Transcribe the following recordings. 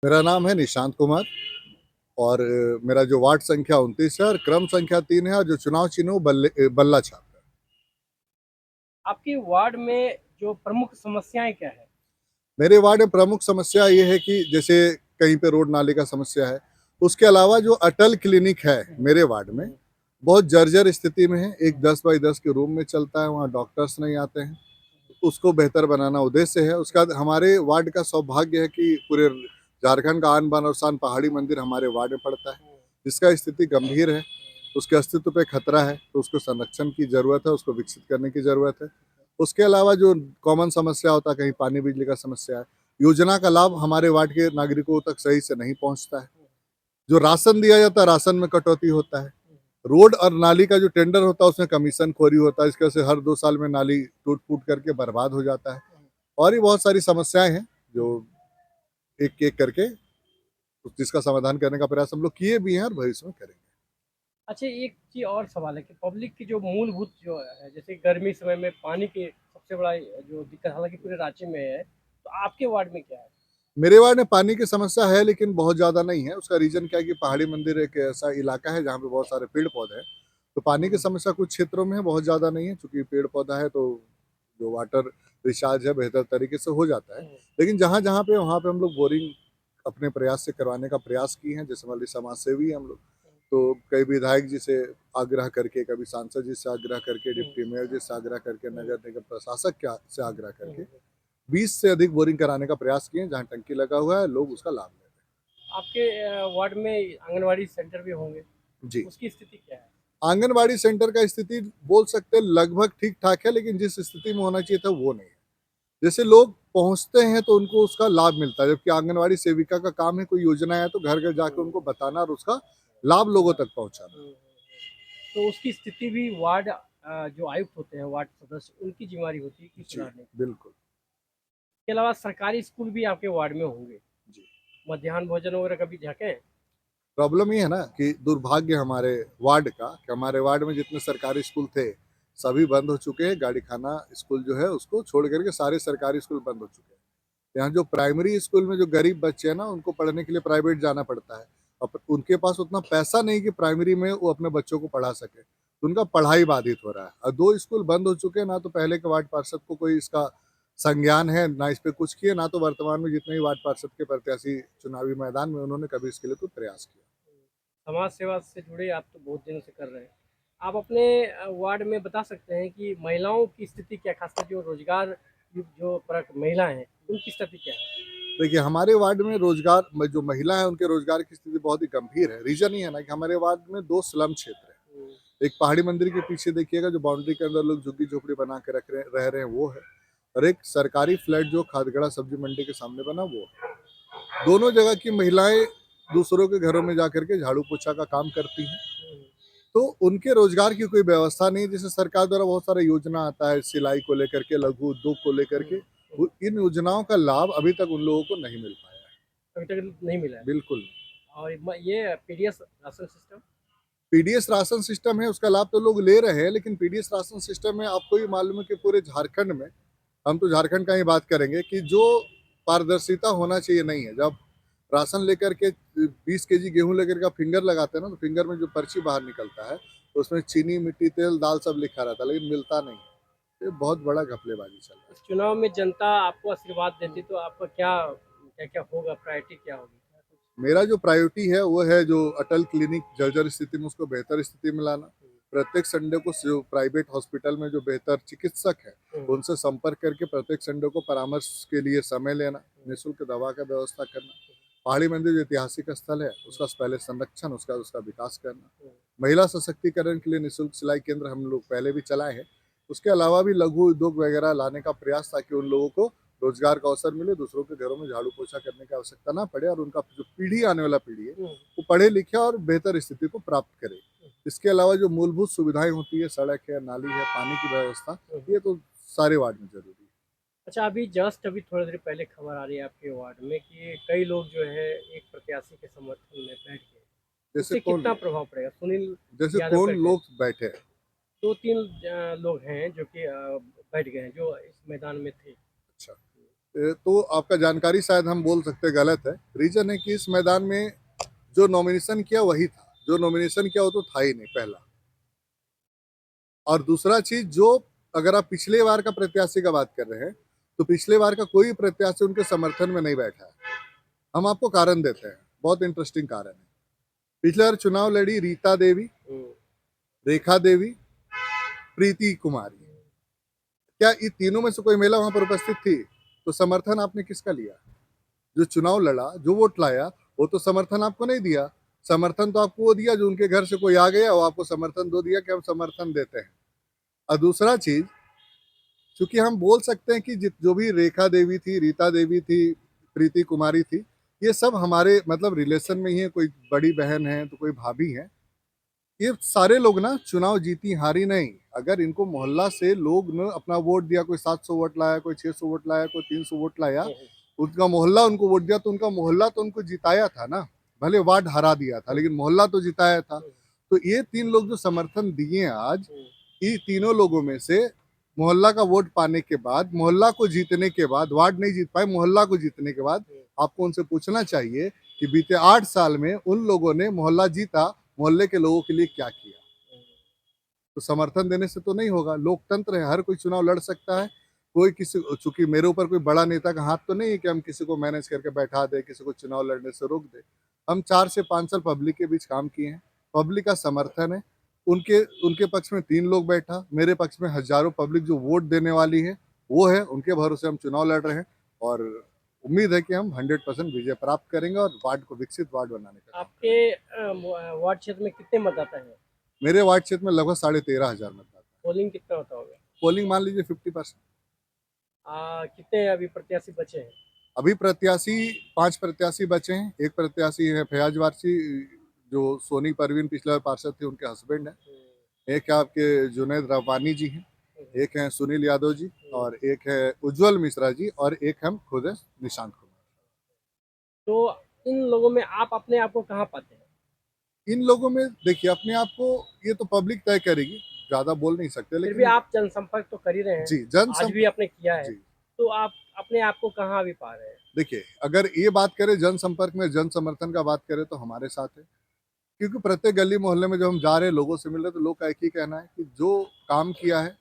मेरा नाम है निशांत कुमार और मेरा जो वार्ड संख्या 29 है और क्रम संख्या 3 है और जो चुनाव चिन्ह है वो बल्ला छाप है। आपके वार्ड में जो प्रमुख समस्याएं क्या है? मेरे वार्ड में प्रमुख समस्या ये है कि जैसे कहीं पे रोड नाले का समस्या है। उसके अलावा जो अटल क्लिनिक है मेरे वार्ड में बहुत जर्जर स्थिति में है। एक 10 बाई 10 के रूम में चलता है, वहाँ डॉक्टर्स नहीं आते हैं। उसको बेहतर बनाना उद्देश्य है। उसके बाद हमारे वार्ड का सौभाग्य है कि पूरे झारखंड का आन बान और शान पहाड़ी मंदिर हमारे वार्ड में पड़ता है, जिसका स्थिति गंभीर है। उसके अस्तित्व पे खतरा है, तो उसको संरक्षण की जरूरत है, उसको विकसित करने की जरूरत है। उसके अलावा जो कॉमन समस्या होता है, कहीं पानी बिजली का समस्या है, योजना का लाभ हमारे वार्ड के नागरिकों तक सही से नहीं पहुंचता है। जो राशन दिया जाता है, राशन में कटौती होता है। रोड और नाली का जो टेंडर होता है उसमें कमीशन खोरी होता है। इसकी वजह से हर 2 साल में नाली टूट फूट करके बर्बाद हो जाता है। और भी बहुत सारी समस्याएं हैं जो एक एक करके जिसका समाधान करने का प्रयास हम लोग किए भी हैं और भविष्य में करेंगे। अच्छा, एक चीज़ और सवाल है कि पब्लिक की जो मूलभूत जो है, जैसे गर्मी समय में पानी की सबसे बड़ा जो दिक्कत हालांकि पूरे राज्य में है, तो आपके वार्ड में क्या है? मेरे वार्ड में पानी की समस्या है, लेकिन बहुत ज़्यादा नहीं है। उसका रीज़न क्या है कि पहाड़ी मंदिर एक ऐसा इलाका है जहाँ पे बहुत सारे पेड़ पौधे हैं। तो पानी की समस्या कुछ क्षेत्रों में है, बहुत ज़्यादा नहीं है। चूँकि पेड़ पौधा है तो जो वाटर रिचार्ज है बेहतर तरीके से हो जाता है। लेकिन जहाँ-जहाँ पे वहाँ पे हम लोग बोरिंग अपने प्रयास से करवाने का प्रयास किए हैं। जैसे मान लीजिए समाज सेवी हैं हम लोग, तो कई विधायक जी से आग्रह करके, कभी सांसद जी से आग्रह करके, डिप्टी मेयर जी से आग्रह करके, नगर निगम प्रशासक क्या से आग्रह करके 20 से अधिक बोरिंग कराने का प्रयास किए। जहाँ टंकी लगा हुआ है, लोग उसका लाभ ले रहे आपके वार्ड में आंगनवाड़ी सेंटर भी होंगे, हैं। जी। उसकी स्थिति क्या है? आंगनबाड़ी सेंटर का स्थिति बोल सकते हैं लगभग ठीक ठाक है, लेकिन जिस स्थिति में होना चाहिए था वो नहीं है। जैसे लोग पहुंचते हैं तो उनको उसका लाभ मिलता है, जबकि आंगनबाड़ी सेविका का काम है कोई योजना है तो घर घर जाकर उनको बताना और उसका लाभ लोगों तक पहुंचाना। तो उसकी स्थिति भी वार्ड जो आयुक्त होते हैं, वार्ड सदस्य, उनकी जिम्मेदारी होती है कि जी, सुधारने की। बिल्कुल। इसके अलावा सरकारी स्कूल भी आपके वार्ड में होंगे, जी। मध्याह्न भोजन वगैरह कभी झकें? प्रॉब्लम ये है ना कि दुर्भाग्य हमारे वार्ड का कि हमारे वार्ड में जितने सरकारी स्कूल थे सभी बंद हो चुके हैं। गाड़ी खाना स्कूल जो है उसको छोड़ करके सारे सरकारी स्कूल बंद हो चुके हैं। यहाँ जो प्राइमरी स्कूल में जो गरीब बच्चे हैं ना, उनको पढ़ने के लिए प्राइवेट जाना पड़ता है। और उनके पास उतना पैसा नहीं कि प्राइमरी में वो अपने बच्चों को पढ़ा सके, तो उनका पढ़ाई बाधित हो रहा है। और 2 स्कूल बंद हो चुके हैं, ना तो पहले के वार्ड पार्षद को कोई इसका संज्ञान है, ना इस पे कुछ किए, ना तो वर्तमान में जितने भी वार्ड पार्षद के प्रत्याशी चुनावी मैदान में उन्होंने कभी इसके लिए कोई प्रयास किया। समाज सेवा से जुड़े आप तो बहुत दिनों से कर रहे हैं। आप अपने वार्ड में बता सकते हैं कि महिलाओं की स्थिति क्या है? खासकर जो रोजगार युक्त जो परक महिलाएं हैं, उनकी स्थिति क्या है? देखिए, हमारे वार्ड में रोजगार जो महिला है उनके रोजगार की स्थिति बहुत ही गंभीर है। रीजन ये है ना कि हमारे वार्ड में 2 स्लम क्षेत्र है। एक पहाड़ी मंदिर के पीछे देखिएगा, जो बाउंड्री के अंदर लोग झुग्गी झोपड़ी बना के रह रहे हैं वो है। और एक सरकारी फ्लैट जो खादगड़ा सब्जी मंडी के सामने बना वो है। दोनों जगह की महिलाएं दूसरों के घरों में जाकर के झाड़ू पोछा का काम करती हैं। तो उनके रोजगार की कोई व्यवस्था नहीं। जैसे सरकार द्वारा बहुत सारा योजना आता है सिलाई को लेकर के, लघु उद्योग को लेकर के, इन योजनाओं का लाभ अभी तक उन लोगों को नहीं मिल पाया है। अभी तक नहीं मिला है। बिल्कुल। और ये PDS ration system. PDS ration system है, उसका लाभ तो लोग ले रहे हैं, लेकिन पीडीएस राशन सिस्टम में आपको ये मालूम है कि पूरे झारखंड में, हम तो झारखंड का ही बात करेंगे, कि जो पारदर्शिता होना चाहिए नहीं है। जब राशन लेकर के 20 केजी गेहूं लेकर के आप फिंगर लगाते हैं ना, तो फिंगर में जो पर्ची बाहर निकलता है तो उसमें चीनी, मिट्टी, तेल, दाल सब लिखा रहता है, लेकिन मिलता नहीं है। ये बहुत बड़ा घपलेबाजी चल रहा इस चुनाव में जनता आपको आशीर्वाद देती तो आपका क्या क्या क्या होगा, प्रायोरिटी क्या होगी? है। मेरा जो प्रायोरिटी है वो है जो अटल क्लिनिक जर्जर स्थिति में उसको बेहतर स्थिति में लाना। प्रत्येक संडे को जो प्राइवेट हॉस्पिटल में जो बेहतर चिकित्सक है उनसे संपर्क करके प्रत्येक संडे को परामर्श के लिए समय लेना, निःशुल्क दवा का व्यवस्था करना। पहाड़ी मंदिर जो ऐतिहासिक स्थल है उसका पहले संरक्षण, उसका उसका विकास करना। महिला सशक्तिकरण के लिए निःशुल्क सिलाई केंद्र हम लोग पहले भी चलाए हैं। उसके अलावा भी लघु उद्योग वगैरह लाने का प्रयास, ताकि उन लोगों को रोजगार का अवसर मिले, दूसरों के घरों में झाड़ू पोछा करने की आवश्यकता ना पड़े, और उनका जो पीढ़ी आने वाला पीढ़ी है वो पढ़े लिखे और बेहतर स्थिति को प्राप्त करे। इसके अलावा जो मूलभूत सुविधाएं होती है, सड़क है, नाली है, पानी की व्यवस्था, ये तो सारे वार्ड में जरूरी है। अच्छा, अभी थोड़ी देर पहले खबर आ रही है आपके वार्ड में कि कई लोग जो है एक प्रत्याशी के समर्थन में बैठ गए। जैसे उससे कौन कितना लोग? प्रभाव पड़ेगा? सुनील जैसे यादव कौन करके लोग बैठे हैं? 2-3 लोग हैं जो कि बैठ गए हैं, जो इस मैदान में थे। अच्छा। तो आपका जानकारी शायद हम बोल सकते हैं गलत है। रीजन है कि इस मैदान में जो नॉमिनेशन किया वही था, जो नॉमिनेशन किया वो तो था ही नहीं पहला। और दूसरा चीज, जो अगर आप पिछले बार का प्रत्याशी का बात कर रहे हैं, तो पिछले बार का कोई प्रत्याशी उनके समर्थन में नहीं बैठा है। हम आपको कारण देते हैं, बहुत इंटरेस्टिंग कारण है। पिछले बार चुनाव लड़ी रीता देवी, रेखा देवी, प्रीति कुमारी। क्या ये तीनों में से कोई महिला वहां पर उपस्थित थी? तो समर्थन आपने किसका लिया? जो चुनाव लड़ा, जो वोट लाया, वो तो समर्थन आपको नहीं दिया। समर्थन तो आपको वो दिया जो उनके घर से कोई आ गया, वो आपको समर्थन दो दिया कि हम समर्थन देते हैं। और दूसरा चीज, चूंकि हम बोल सकते हैं कि जो भी रेखा देवी थी, रीता देवी थी, प्रीति कुमारी थी, ये सब हमारे मतलब रिलेशन में ही है। कोई बड़ी बहन है तो कोई भाभी है। ये सारे लोग ना चुनाव जीती हारी नहीं। अगर इनको मोहल्ला से लोग ने अपना वोट दिया, कोई 700 वोट लाया, कोई 600 वोट लाया, कोई 300 वोट लाया, उनका मोहल्ला उनको वोट दिया, तो उनका मोहल्ला तो उनको जिताया था ना। भले वार्ड हरा दिया था, लेकिन मोहल्ला तो जिताया था। तो ये तीन लोग जो समर्थन दिए आज, ये तीनों लोगों में से मोहल्ला का वोट पाने के बाद, मोहल्ला को जीतने के बाद, वार्ड नहीं जीत पाए, मोहल्ला को जीतने के बाद आपको उनसे पूछना चाहिए कि बीते 8 साल में उन लोगों ने मोहल्ला जीता, मोहल्ले के लोगों के लिए क्या किया। तो समर्थन देने से तो नहीं होगा। लोकतंत्र है, हर कोई चुनाव लड़ सकता है। कोई किसी, चूंकि मेरे ऊपर कोई बड़ा नेता का हाथ तो नहीं है कि हम किसी को मैनेज करके बैठा दे, किसी को चुनाव लड़ने से रोक दे। हम 4 से 5 साल पब्लिक के बीच काम किए हैं, पब्लिक का समर्थन है। उनके उनके पक्ष में 3 लोग बैठा, मेरे पक्ष में हजारों पब्लिक जो वोट देने वाली है वो है, उनके भरोसे हम चुनाव लड़ रहे हैं। और उम्मीद है कि हम 100% विजय प्राप्त करेंगे और वार्ड को विकसित वार्ड बनाने का। आपके वार्ड क्षेत्र में कितने मतदाता हैं? मेरे वार्ड क्षेत्र में लगभग 13,500 मतदाता है। पोलिंग कितना होता होगा? पोलिंग मान लीजिए 50%। कितने अभी प्रत्याशी बचे हैं? अभी प्रत्याशी 5 प्रत्याशी बचे हैं। एक प्रत्याशी है फयाज वारसी, जो सोनी परवीन पिछले बार पार्षद थे, उनके हस्बैंड है। एक है आपके जुनैद रब्बानी जी हैं, एक है सुनील यादव जी, और एक है उज्जवल मिश्रा जी, और एक हम खुद है निशांत कुमार। तो इन लोगों में आप अपने आप को कहाँ पाते हैं? इन लोगों में देखिए, अपने आप को ये तो पब्लिक तय करेगी, ज्यादा बोल नहीं सकते, फिर भी लेकिन आप जनसंपर्क तो कर ही रहे हैं। जी आज भी आपने किया है। जी तो आप अपने आप को कहाँ अभी पा रहे हैं? देखिए, अगर ये बात करें जनसंपर्क में, जन समर्थन का बात करें, तो हमारे साथ है। क्योंकि प्रत्येक गली मोहल्ले में जब हम जा रहे हैं, लोगों से मिल रहे हैं, तो लोग का एक ही कहना है कि जो काम किया है,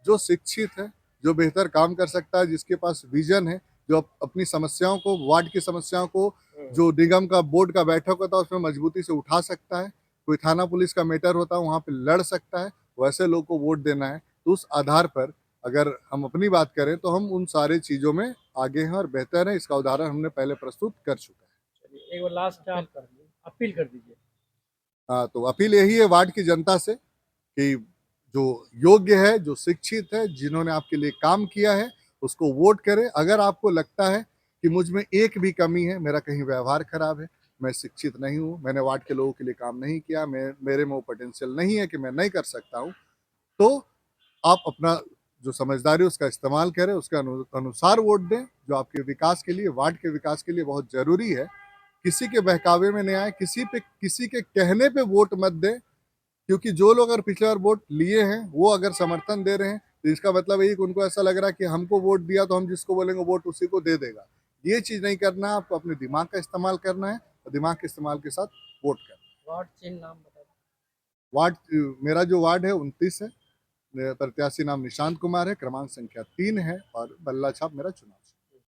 जो शिक्षित है, जो बेहतर काम कर सकता है, जिसके पास विजन है, जो अपनी समस्याओं को, वार्ड की समस्याओं को, जो निगम का बोर्ड का बैठक होता है उसमें मजबूती से उठा सकता है, कोई थाना पुलिस का मैटर होता है वहाँ पे लड़ सकता है, वैसे लोग को वोट देना है। तो उस आधार पर अगर हम अपनी बात करें, तो हम उन सारे चीज़ों में आगे हैं और बेहतर हैं। इसका उदाहरण हमने पहले प्रस्तुत कर चुका है। चलिए, एक बार लास्ट आप अपील कर दीजिए। हाँ, तो अपील यही है वार्ड की जनता से कि जो योग्य है, जो शिक्षित है, जिन्होंने आपके लिए काम किया है, उसको वोट करें। अगर आपको लगता है कि मुझ में एक भी कमी है, मेरा कहीं व्यवहार खराब है, मैं शिक्षित नहीं हूँ, मैंने वार्ड के लोगों के लिए काम नहीं किया, मेरे में वो पोटेंशियल नहीं है कि मैं नहीं कर सकता हूँ, तो आप अपना जो समझदारी है उसका इस्तेमाल करें, उसके अनुसार वोट दें, जो आपके विकास के लिए, वार्ड के विकास के लिए बहुत जरूरी है। किसी के बहकावे में नहीं आए, किसी के कहने पे वोट मत दें। क्योंकि जो लोग अगर पिछले बार वोट लिए हैं, वो अगर समर्थन दे रहे हैं, तो इसका मतलब यही कि उनको ऐसा लग रहा है कि हमको वोट दिया तो हम जिसको बोलेंगे वोट उसी को दे देगा। ये चीज नहीं करना है, आपको अपने दिमाग का इस्तेमाल करना है, और दिमाग के इस्तेमाल के साथ वोट करना है। वार्ड चिन्ह नाम बता दीजिए। वार्ड, मेरा जो वार्ड है 29 है। मेरा प्रत्याशी नाम निशांत कुमार है, क्रमांक संख्या 3 है, और बल्ला छाप मेरा चुनाव।